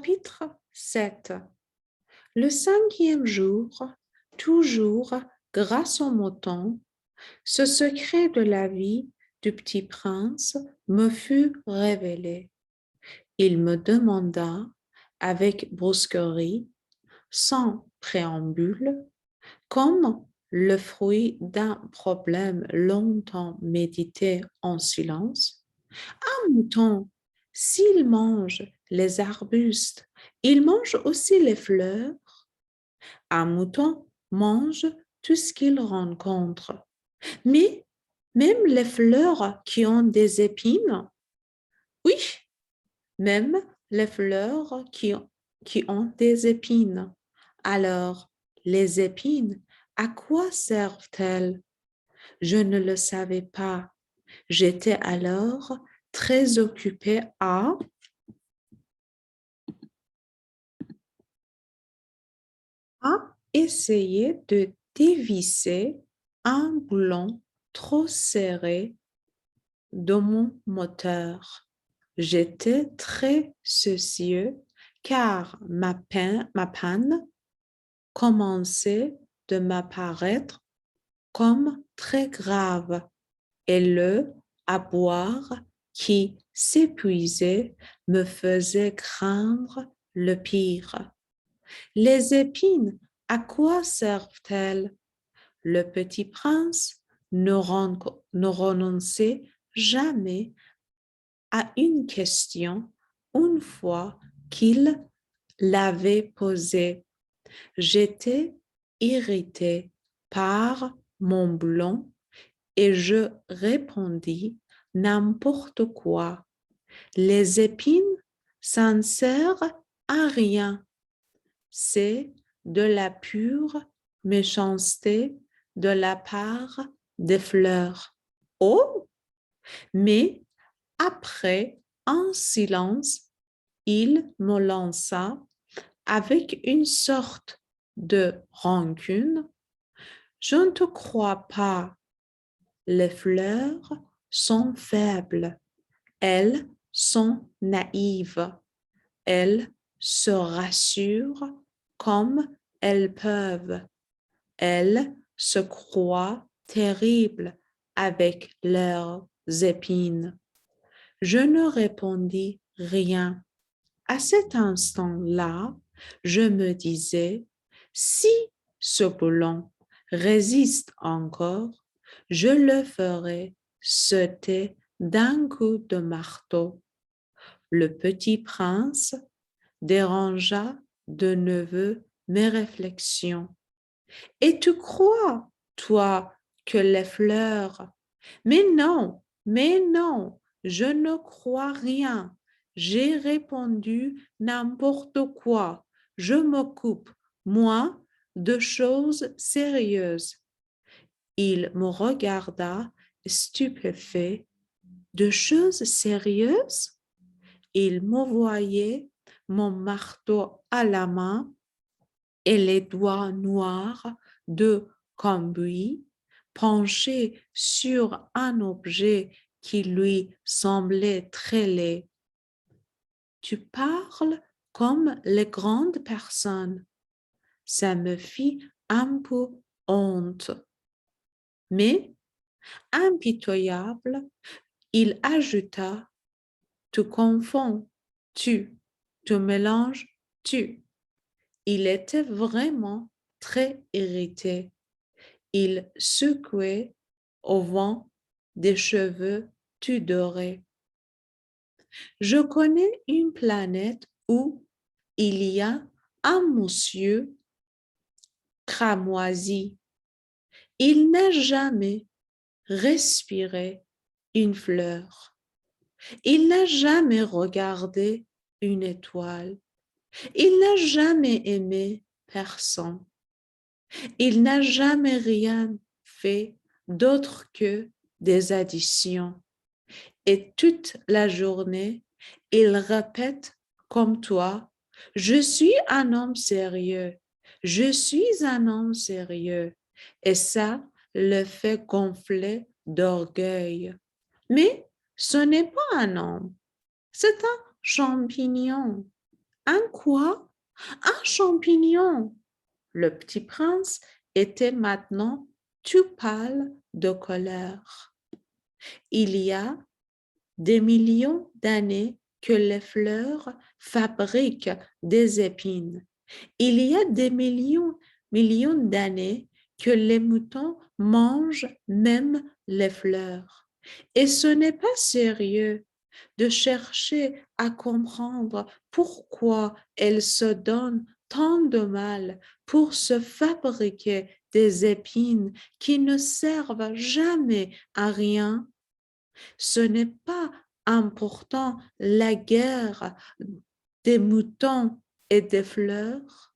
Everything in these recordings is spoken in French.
Chapitre 7. Le cinquième jour, toujours grâce au mouton, ce secret de la vie du petit prince me fut révélé. Il me demanda avec brusquerie, sans préambule, comme le fruit d'un problème longtemps médité en silence. Un mouton, s'il mange les arbustes, il mange aussi les fleurs. Un mouton mange tout ce qu'il rencontre. Mais même les fleurs qui ont des épines, oui, même les fleurs qui ont des épines. Alors, les épines, à quoi servent-elles? Je ne le savais pas. J'étais alors très occupée à essayer de dévisser un boulon trop serré de mon moteur. J'étais très soucieux car ma panne commençait de m'apparaître comme très grave et le aboire qui s'épuisait me faisait craindre le pire. Les épines, à quoi servent-elles? Le petit prince ne renonçait jamais à une question une fois qu'il l'avait posée. J'étais irritée par mon blond et je répondis n'importe quoi. Les épines, ça ne sert à rien. C'est de la pure méchanceté de la part des fleurs. Oh, mais après un silence, il me lança avec une sorte de rancune. Je ne te crois pas. Les fleurs sont faibles. Elles sont naïves. Elles se rassurent comme elles peuvent. Elles se croient terribles avec leurs épines. Je ne répondis rien. À cet instant-là, je me disais, si ce boulon résiste encore, je le ferai sauter d'un coup de marteau. Le petit prince dérangea de nouveau mes réflexions. Et tu crois, toi, que les fleurs... mais non, je ne crois rien. J'ai répondu n'importe quoi. Je m'occupe, moi, de choses sérieuses. Il me regarda stupéfait. De choses sérieuses? Il me voyait mon marteau à la main et les doigts noirs de cambouis penchés sur un objet qui lui semblait très laid. Tu parles comme les grandes personnes. Ça me fit un peu honte. Mais, impitoyable, il ajouta, tu confonds, tu mélanges, tu. Il était vraiment très irrité. Il secouait au vent des cheveux tout dorés. Je connais une planète où il y a un monsieur cramoisi. Il n'a jamais respiré une fleur. Il n'a jamais regardé une étoile. Il n'a jamais aimé personne. Il n'a jamais rien fait d'autre que des additions. Et toute la journée, il répète comme toi, je suis un homme sérieux, je suis un homme sérieux. Et ça le fait gonfler d'orgueil. Mais ce n'est pas un homme, c'est un champignon. Un quoi? Un champignon. Le petit prince était maintenant tout pâle de colère. Il y a des millions d'années que les fleurs fabriquent des épines. Il y a des millions d'années que les moutons mangent même les fleurs. Et ce n'est pas sérieux de chercher à comprendre pourquoi elles se donnent tant de mal pour se fabriquer des épines qui ne servent jamais à rien. Ce n'est pas important la guerre des moutons et des fleurs.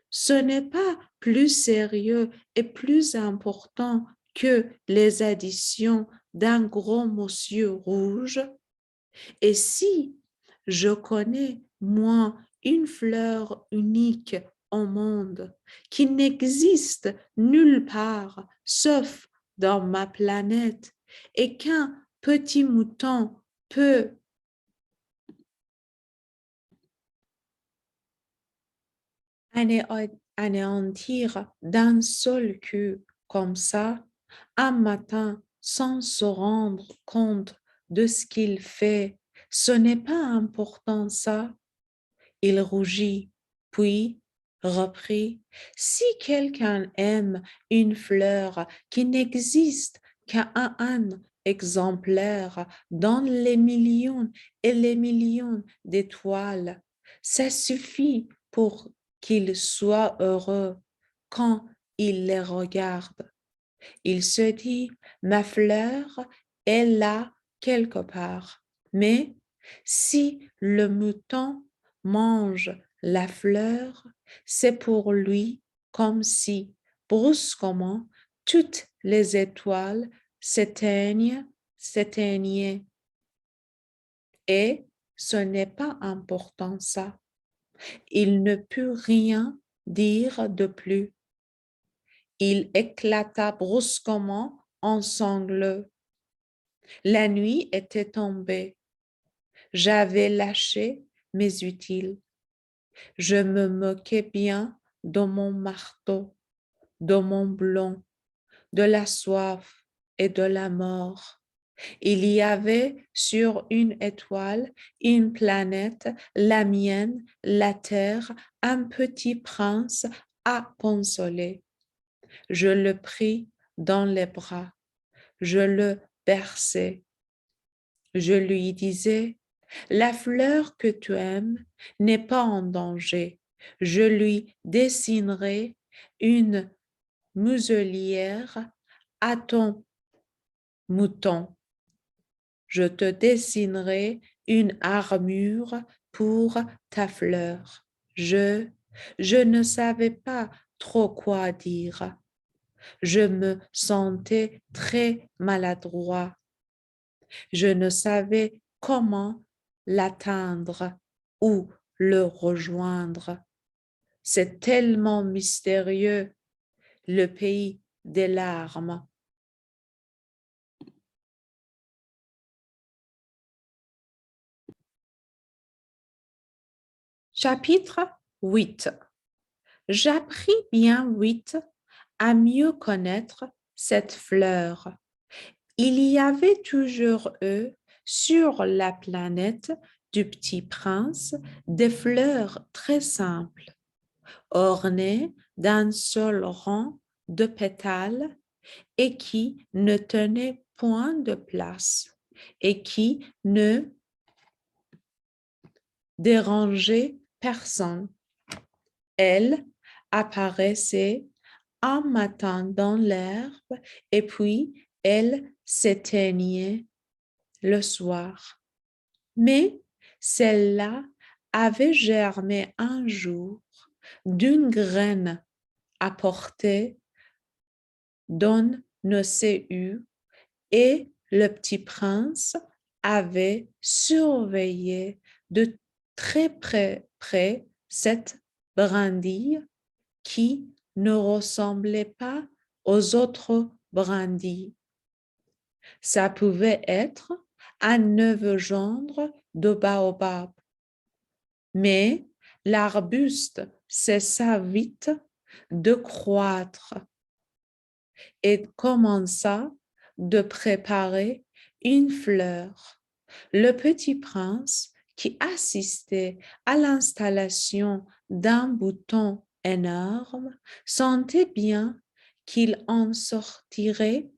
Ce n'est pas plus sérieux et plus important que les additions d'un gros monsieur rouge. Et si je connais, moi, une fleur unique au monde qui n'existe nulle part sauf dans ma planète et qu'un petit mouton peut anéantir d'un seul coup comme ça, un matin, sans se rendre compte de ce qu'il fait, ce n'est pas important ça. Il rougit, puis reprit, si quelqu'un aime une fleur qui n'existe qu'à un exemplaire dans les millions et les millions d'étoiles, ça suffit pour qu'il soit heureux quand il les regarde. Il se dit, ma fleur est là quelque part. Mais si le mouton mange la fleur, c'est pour lui comme si, brusquement, toutes les étoiles s'éteignaient. Et ce n'est pas important ça. Il ne put rien dire de plus. Il éclata brusquement en sanglots. La nuit était tombée. J'avais lâché mes utiles. Je me moquais bien de mon marteau, de mon blond, de la soif et de la mort. Il y avait sur une étoile, une planète, la mienne, la terre, un petit prince à consoler. Je le pris dans les bras, je le berçais. Je lui disais, la fleur que tu aimes n'est pas en danger. Je lui dessinerai une muselière à ton mouton. Je te dessinerai une armure pour ta fleur. Je ne savais pas trop quoi dire. Je me sentais très maladroit. Je ne savais comment l'atteindre ou le rejoindre. C'est tellement mystérieux, le pays des larmes. Chapitre 8. J'appris bien vite à mieux connaître cette fleur. Il y avait toujours sur la planète du petit prince des fleurs très simples, ornées d'un seul rang de pétales et qui ne tenaient point de place et qui ne dérangeaient personne. Elles apparaissaient un matin dans l'herbe et puis elles s'éteignaient le soir. Mais celle-là avait germé un jour d'une graine apportée d'un océan et le petit prince avait surveillé de très près cette brindille qui ne ressemblait pas aux autres brindilles. Ça pouvait être un neveu gendre de baobab, mais l'arbuste cessa vite de croître et commença de préparer une fleur. Le petit prince, qui assistait à l'installation d'un bouton énorme, sentait bien qu'il en sortirait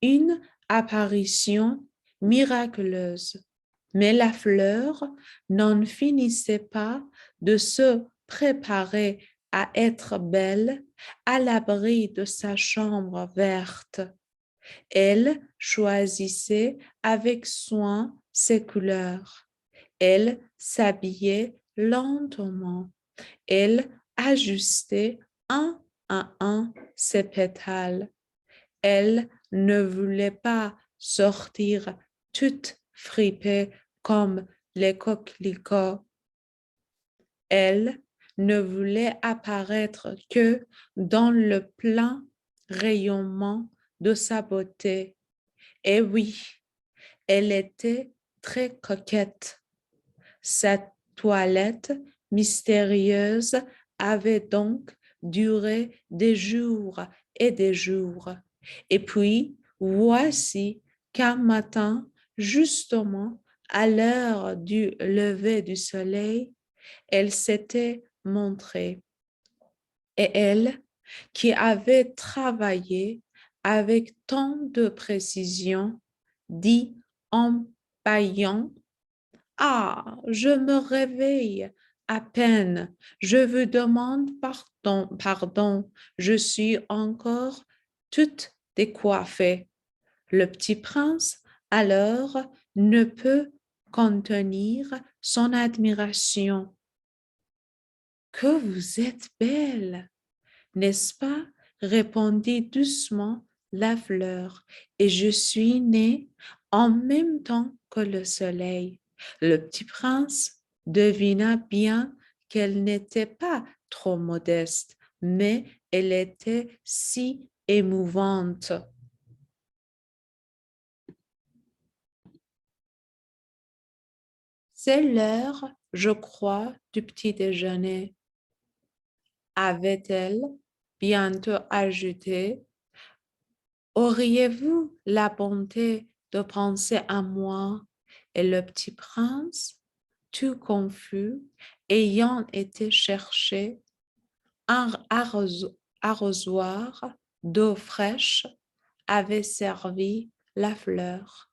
une apparition miraculeuse. Mais la fleur n'en finissait pas de se préparer à être belle à l'abri de sa chambre verte. Elle choisissait avec soin ses couleurs. Elle s'habillait lentement. Elle ajustait un à un ses pétales. Elle ne voulait pas sortir toute fripée comme les coquelicots. Elle ne voulait apparaître que dans le plein rayonnement de sa beauté. Et oui, elle était très coquette. Sa toilette mystérieuse avait donc duré des jours et des jours. Et puis, voici qu'un matin, justement à l'heure du lever du soleil, elle s'était montrée. Et elle, qui avait travaillé avec tant de précision, dit en bâillant: « Ah, je me réveille à peine, je vous demande pardon, je suis encore toute décoiffée. » Le petit prince, alors, ne peut contenir son admiration. « Que vous êtes belle, n'est-ce pas? » répondit doucement la fleur. « Et je suis née en même temps que le soleil. » Le petit prince devina bien qu'elle n'était pas trop modeste, mais elle était si émouvante. C'est l'heure, je crois, du petit déjeuner, avait-elle bientôt ajouté. Auriez-vous la bonté de penser à moi? Et le petit prince, tout confus, ayant été chercher un arrosoir d'eau fraîche, avait servi la fleur.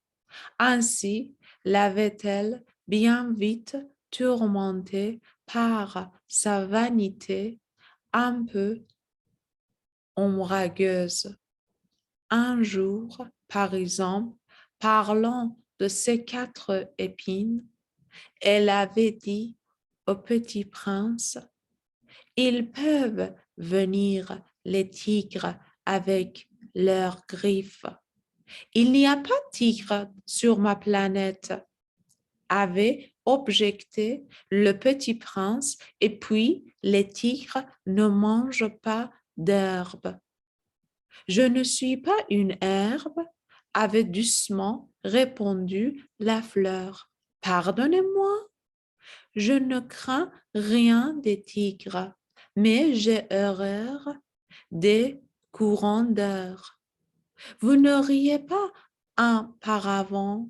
Ainsi l'avait-elle bien vite tourmentée par sa vanité un peu ombrageuse. Un jour, par exemple, parlant de ces 4 épines, elle avait dit au petit prince: « Ils peuvent venir, les tigres, avec leurs griffes. » « Il n'y a pas de tigre sur ma planète, » avait objecté le petit prince, et puis les tigres ne mangent pas d'herbe. « Je ne suis pas une herbe, » avait doucement répondu la fleur. « Pardonnez-moi, je ne crains rien des tigres, mais j'ai horreur des courants d'air. » Vous n'auriez pas un paravent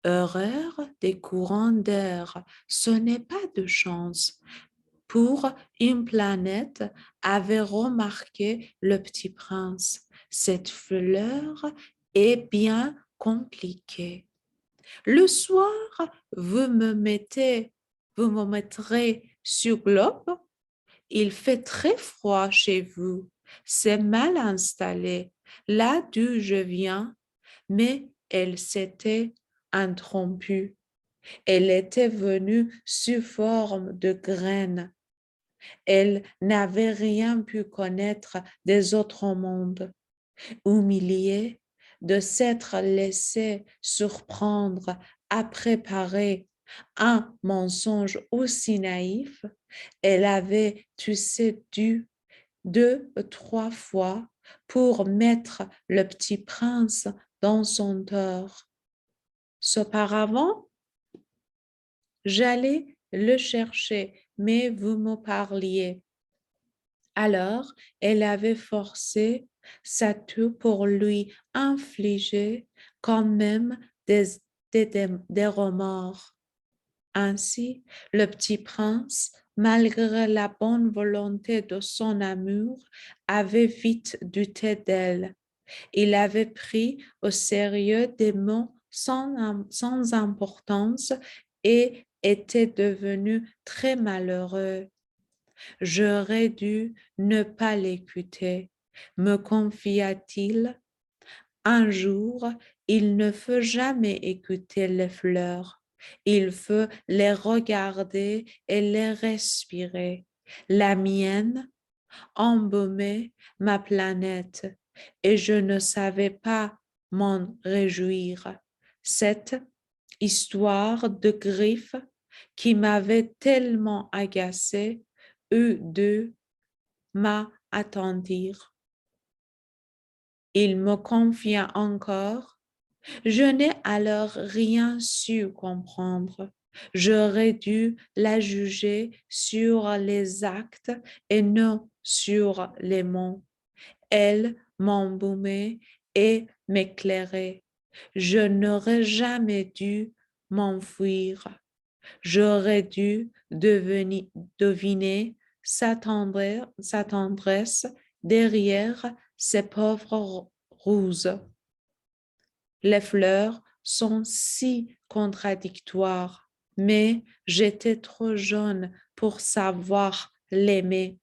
horreur des courants d'air? Ce n'est pas de chance. Pour une planète, avait remarqué le petit prince. Cette fleur est bien compliquée. Le soir, vous me mettrez sur globe. Il fait très froid chez vous. C'est mal installé. Là d'où je viens, mais elle s'était interrompue. Elle était venue sous forme de graines. Elle n'avait rien pu connaître des autres mondes. Humiliée de s'être laissée surprendre à préparer un mensonge aussi naïf, elle avait, tu sais, dû 2 ou 3 fois pour mettre le petit prince dans son tort. Cependant, j'allais le chercher, mais vous me parliez. Alors, elle avait forcé sa toux pour lui infliger quand même des remords. Ainsi, le petit prince, malgré la bonne volonté de son amour, avait vite douté d'elle. Il avait pris au sérieux des mots sans importance et était devenu très malheureux. J'aurais dû ne pas l'écouter, me confia-t-il. Un jour, il ne faut jamais écouter les fleurs. Il faut les regarder et les respirer. La mienne embaumait ma planète et je ne savais pas m'en réjouir. Cette histoire de griffes qui m'avait tellement agacée eut de m'attendir. Il me confia encore. Je n'ai alors rien su comprendre. J'aurais dû la juger sur les actes et non sur les mots. Elle m'embaumait et m'éclairait. Je n'aurais jamais dû m'enfuir. J'aurais dû deviner sa tendresse derrière ses pauvres roses. Les fleurs sont si contradictoires, mais j'étais trop jeune pour savoir l'aimer.